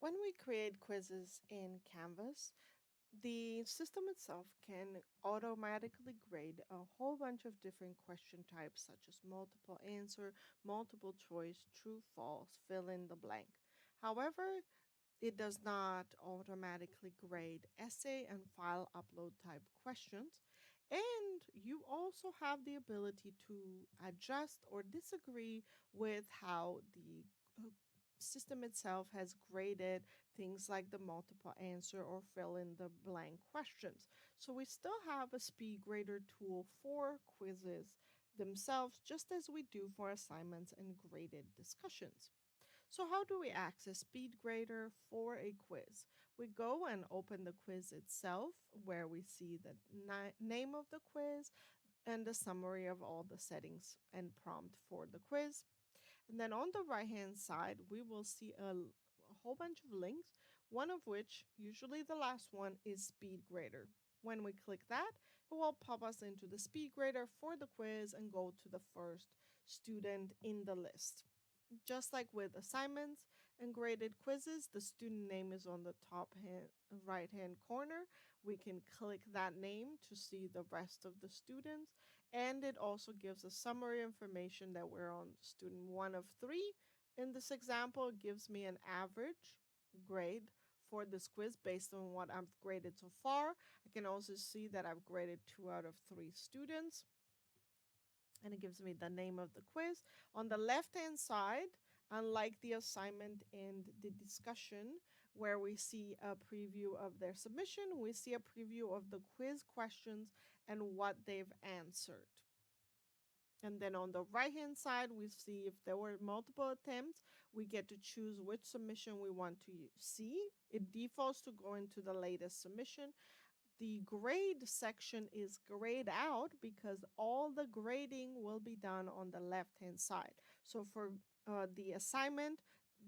When we create quizzes in Canvas, the system itself can automatically grade a whole bunch of different question types, such as multiple answer, multiple choice, true, false, fill in the blank. However, it does not automatically grade essay and file upload type questions. And you also have the ability to adjust or disagree with how the system itself has graded things like the multiple answer or fill in the blank questions. So we still have a SpeedGrader tool for quizzes themselves, just as we do for assignments and graded discussions. So how do we access SpeedGrader for a quiz? We go and open the quiz itself, where we see the name of the quiz and the summary of all the settings and prompt for the quiz. And then on the right hand side, we will see a whole bunch of links, one of which, usually the last one, is SpeedGrader. When we click that, it will pop us into the SpeedGrader for the quiz and go to the first student in the list. Just like with assignments and graded quizzes, the student name is on the right hand corner. We can click that name to see the rest of the students, and it also gives us summary information that we're on student 1 of 3. In this example, it gives me an average grade for this quiz based on what I've graded so far. I can also see that I've graded 2 out of 3 students, and it gives me the name of the quiz. On the left hand side, unlike the assignment and the discussion, where we see a preview of their submission, we see a preview of the quiz questions and what they've answered. And then on the right hand side, we see if there were multiple attempts, we get to choose which submission we want to see. It defaults to go into the latest submission. The grade section is grayed out because all the grading will be done on the left hand side. So for the assignment,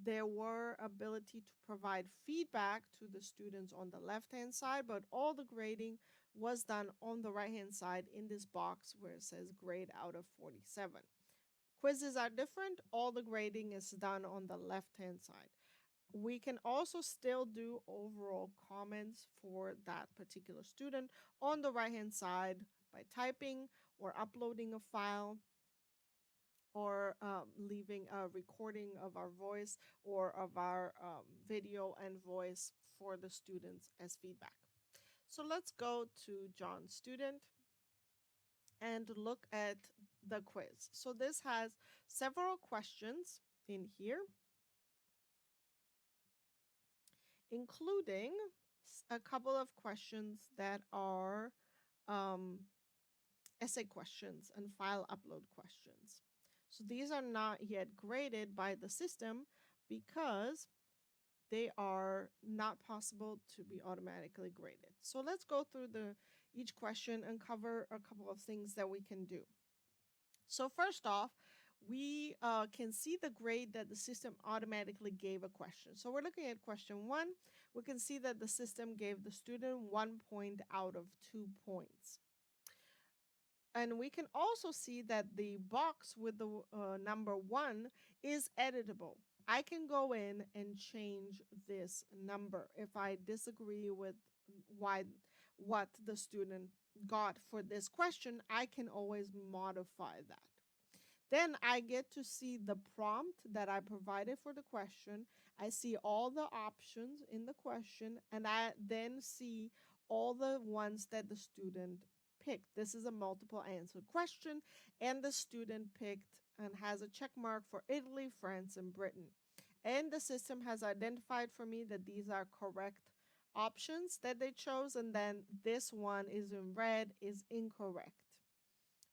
there were ability to provide feedback to the students on the left hand side, but all the grading was done on the right hand side in this box where it says grade out of 47. Quizzes are different. All the grading is done on the left hand side. We can also still do overall comments for that particular student on the right hand side by typing or uploading a file, or leaving a recording of our voice or of our video and voice for the students as feedback. So let's go to John's student and look at the quiz. So this has several questions in here, including a couple of questions that are essay questions and file upload questions. So these are not yet graded by the system because they are not possible to be automatically graded. So let's go through each question and cover a couple of things that we can do. So first off, we can see the grade that the system automatically gave a question. So we're looking at question 1. We can see that the system gave the student 1 point out of 2 points. And we can also see that the box with the number 1 is editable. I can go in and change this number if I disagree with what the student got for this question. I can always modify that. Then I get to see the prompt that I provided for the question. I see all the options in the question, and I then see all the ones that the student picked. This is a multiple answer question, and the student picked and has a check mark for Italy, France, and Britain. And the system has identified for me that these are correct options that they chose, and then this one is in red, is incorrect.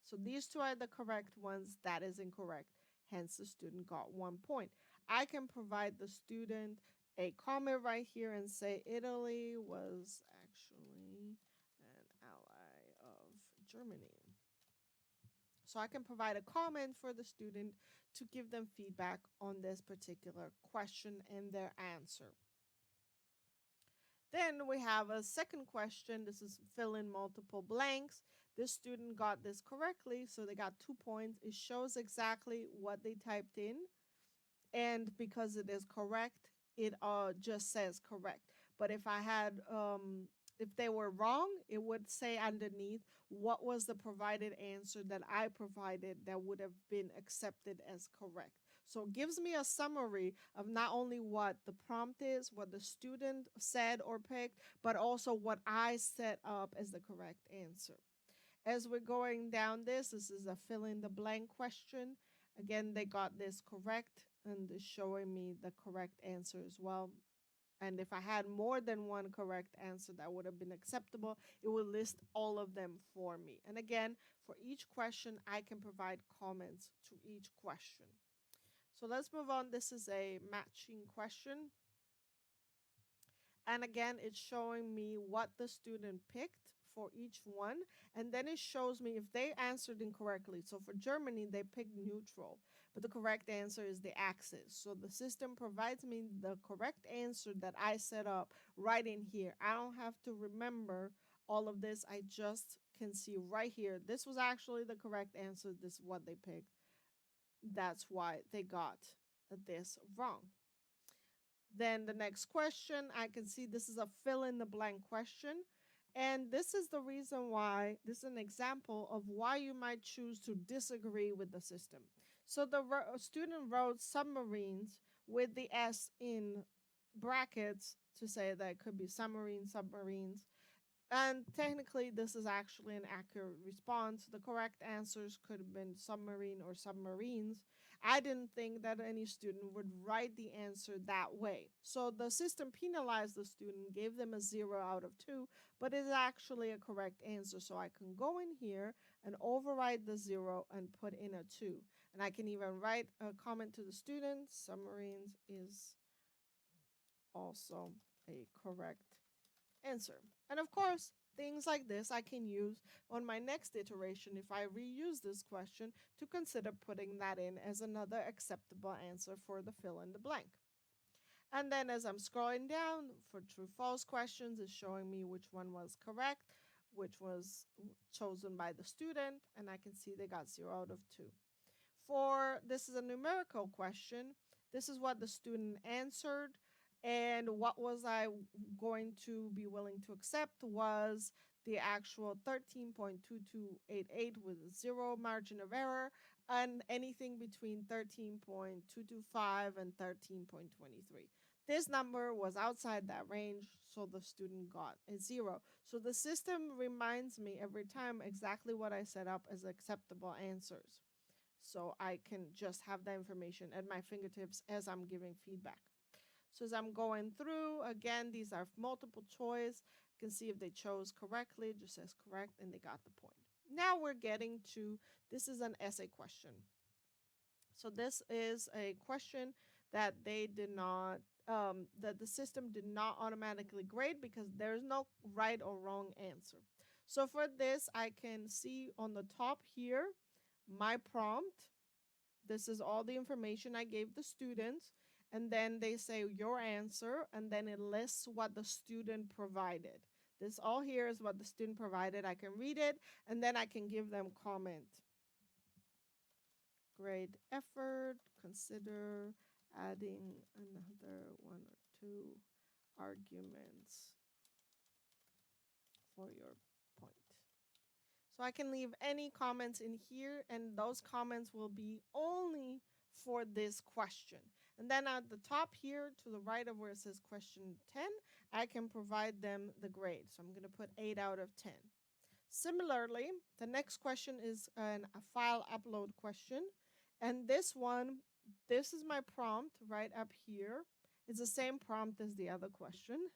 So these 2 are the correct ones. That is incorrect. Hence, the student got 1 point. I can provide the student a comment right here and say Italy was actually an ally of Germany. So I can provide a comment for the student to give them feedback on this particular question and their answer. Then we have a second question. This is fill in multiple blanks. This student got this correctly, so they got 2 points. It shows exactly what they typed in, and because it is correct, it just says correct. But if they were wrong, it would say underneath what was the provided answer that I provided that would have been accepted as correct. So it gives me a summary of not only what the prompt is, what the student said or picked, but also what I set up as the correct answer. As we're going down this is a fill in the blank question. Again, they got this correct and is showing me the correct answer as well. And if I had more than one correct answer that would have been acceptable, it would list all of them for me. And again, for each question, I can provide comments to each question. So let's move on. This is a matching question. And again, it's showing me what the student picked for each one. And then it shows me if they answered incorrectly. So for Germany, they picked neutral, but the correct answer is the axis. So the system provides me the correct answer that I set up right in here. I don't have to remember all of this. I just can see right here. This was actually the correct answer. This is what they picked. That's why they got this wrong. Then the next question, I can see this is a fill in the blank question. And this is the reason why, this is an example of why you might choose to disagree with the system. So the student wrote submarines with the S in brackets to say that it could be submarines. And technically, this is actually an accurate response. The correct answers could have been submarine or submarines. I didn't think that any student would write the answer that way. So the system penalized the student, gave them a 0 out of 2, but it's actually a correct answer. So I can go in here and override the 0 and put in a 2. And I can even write a comment to the student. Submarines is also a correct answer. And of course, things like this I can use on my next iteration if I reuse this question to consider putting that in as another acceptable answer for the fill in the blank. And then as I'm scrolling down for true false questions, it's showing me which one was correct, which was chosen by the student, and I can see they got 0 out of 2. For this is a numerical question, this is what the student answered. And what was I going to be willing to accept was the actual 13.2288 with 0 margin of error, and anything between 13.225 and 13.23. This number was outside that range, so the student got a 0. So the system reminds me every time exactly what I set up as acceptable answers. So I can just have that information at my fingertips as I'm giving feedback. So as I'm going through, again, these are multiple choice. You can see if they chose correctly, it just says correct, and they got the point. Now we're getting to, this is an essay question. So this is a question that they did not, that the system did not automatically grade because there's no right or wrong answer. So for this, I can see on the top here, my prompt. This is all the information I gave the students. And then they say your answer, and then it lists what the student provided. This all here is what the student provided. I can read it, and then I can give them comment. Great effort. Consider adding another 1 or 2 arguments for your point. So I can leave any comments in here, and those comments will be only for this question. And then at the top here to the right of where it says question 10, I can provide them the grade. So I'm going to put 8 out of 10. Similarly, the next question is a file upload question. And this one, this is my prompt right up here. It's the same prompt as the other question.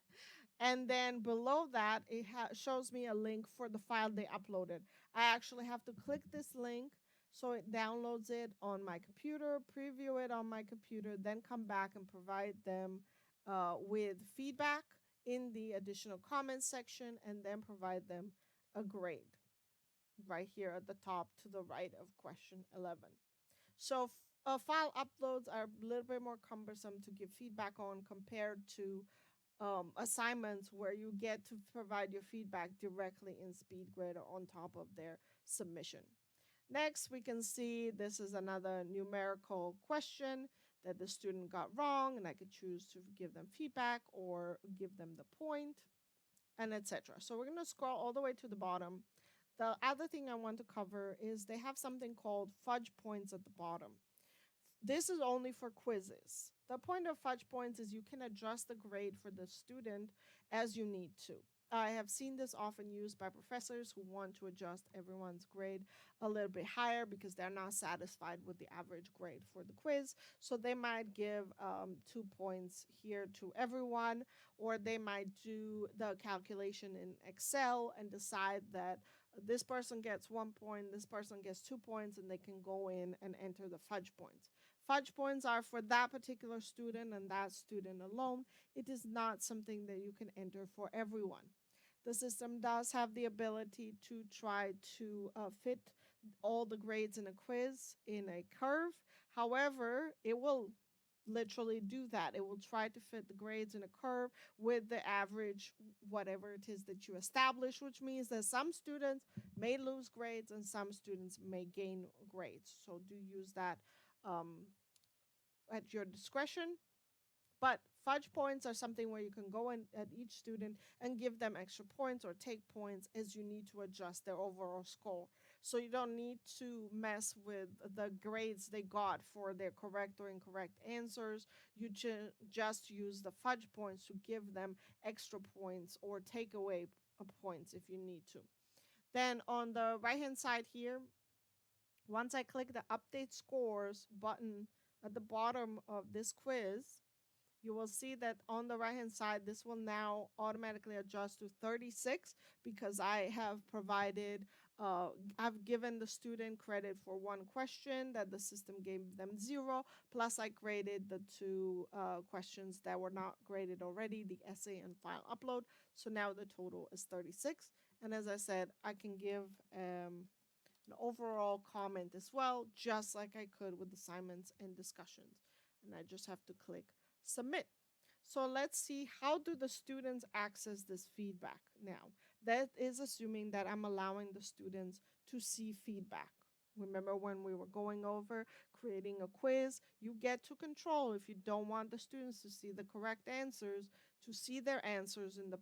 And then below that, it shows me a link for the file they uploaded. I actually have to click this link so it downloads it on my computer, preview it on my computer, then come back and provide them with feedback in the additional comments section, and then provide them a grade right here at the top to the right of question 11. So file uploads are a little bit more cumbersome to give feedback on compared to assignments where you get to provide your feedback directly in SpeedGrader on top of their submission. Next, we can see this is another numerical question that the student got wrong, and I could choose to give them feedback or give them the point, and etc. So we're going to scroll all the way to the bottom. The other thing I want to cover is they have something called Fudge Points at the bottom. This is only for quizzes. The point of Fudge Points is you can adjust the grade for the student as you need to. I have seen this often used by professors who want to adjust everyone's grade a little bit higher because they're not satisfied with the average grade for the quiz. So they might give 2 points here to everyone, or they might do the calculation in Excel and decide that this person gets 1 point, this person gets 2 points, and they can go in and enter the fudge points. Fudge points are for that particular student and that student alone. It is not something that you can enter for everyone. The system does have the ability to try to fit all the grades in a quiz in a curve. However, it will literally do that. It will try to fit the grades in a curve with the average, whatever it is that you establish, which means that some students may lose grades and some students may gain grades. So do use that um, at your discretion. But fudge points are something where you can go in at each student and give them extra points or take points as you need to adjust their overall score. So you don't need to mess with the grades they got for their correct or incorrect answers. You just use the fudge points to give them extra points or take away points if you need to. Then on the right hand side here, once I click the update scores button at the bottom of this quiz, you will see that on the right hand side, this will now automatically adjust to 36 because I have provided, I've given the student credit for one question that the system gave them 0, plus I graded the two questions that were not graded already, the essay and file upload. So now the total is 36. And as I said, I can give an overall comment as well, just like I could with assignments and discussions. And I just have to click submit. So let's see, how do the students access this feedback now? That is assuming that I'm allowing the students to see feedback. Remember when we were going over creating a quiz, you get to control if you don't want the students to see the correct answers, to see their answers in the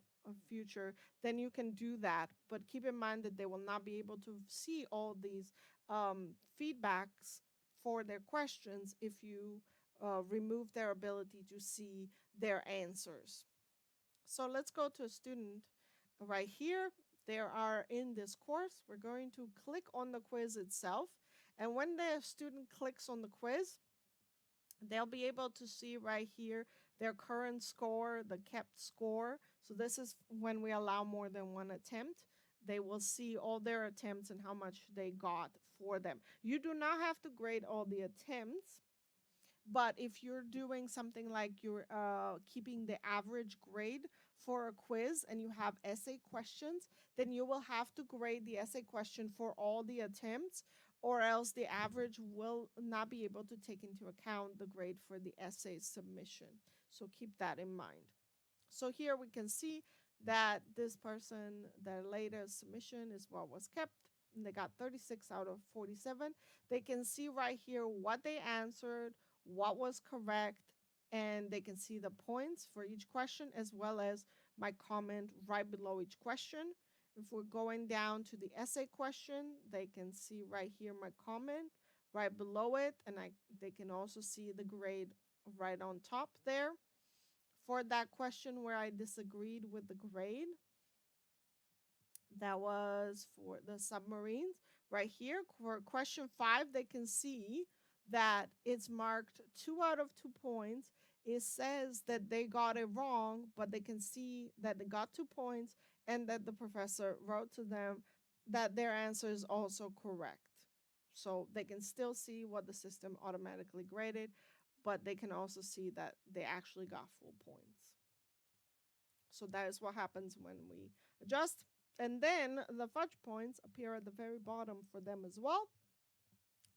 future, then you can do that. But keep in mind that they will not be able to see all these feedbacks for their questions if you remove their ability to see their answers. So let's go to a student right here. They are in this course. We're going to click on the quiz itself. And when the student clicks on the quiz, they'll be able to see right here their current score, the kept score. So this is when we allow more than one attempt. They will see all their attempts and how much they got for them. You do not have to grade all the attempts, but if you're doing something like you're keeping the average grade for a quiz and you have essay questions, then you will have to grade the essay question for all the attempts, or else the average will not be able to take into account the grade for the essay submission. So keep that in mind. So here we can see that this person, their latest submission is what was kept. And they got 36 out of 47. They can see right here what they answered, what was correct, and they can see the points for each question as well as my comment right below each question. If we're going down to the essay question, they can see right here my comment right below it, and they can also see the grade right on top there. For that question where I disagreed with the grade, that was for the submarines. Right here, for question 5, they can see that it's marked 2 out of 2 points. It says that they got it wrong, but they can see that they got 2 points and that the professor wrote to them that their answer is also correct. So they can still see what the system automatically graded, but they can also see that they actually got full points. So that is what happens when we adjust. And then the fudge points appear at the very bottom for them as well,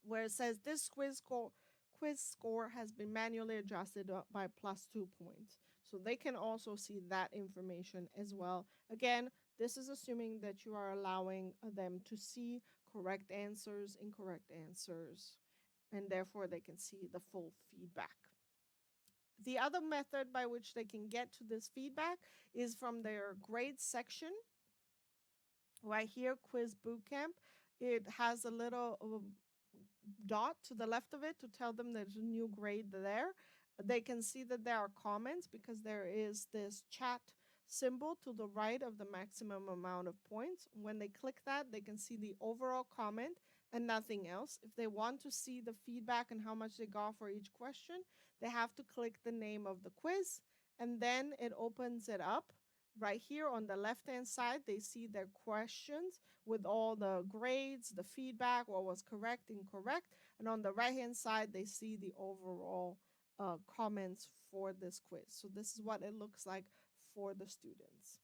where it says this quiz score has been manually adjusted by +2 points. So they can also see that information as well. Again, this is assuming that you are allowing them to see correct answers, incorrect answers, and therefore they can see the full feedback. The other method by which they can get to this feedback is from their grades section. Right here, Quiz Bootcamp. It has a little dot to the left of it to tell them there's a new grade there. They can see that there are comments because there is this chat symbol to the right of the maximum amount of points. When they click that, they can see the overall comment and nothing else. If they want to see the feedback and how much they got for each question, they have to click the name of the quiz, and then it opens it up. Right here on the left hand side, they see their questions with all the grades, the feedback, what was correct, incorrect. And on the right hand side, they see the overall comments for this quiz. So this is what it looks like for the students.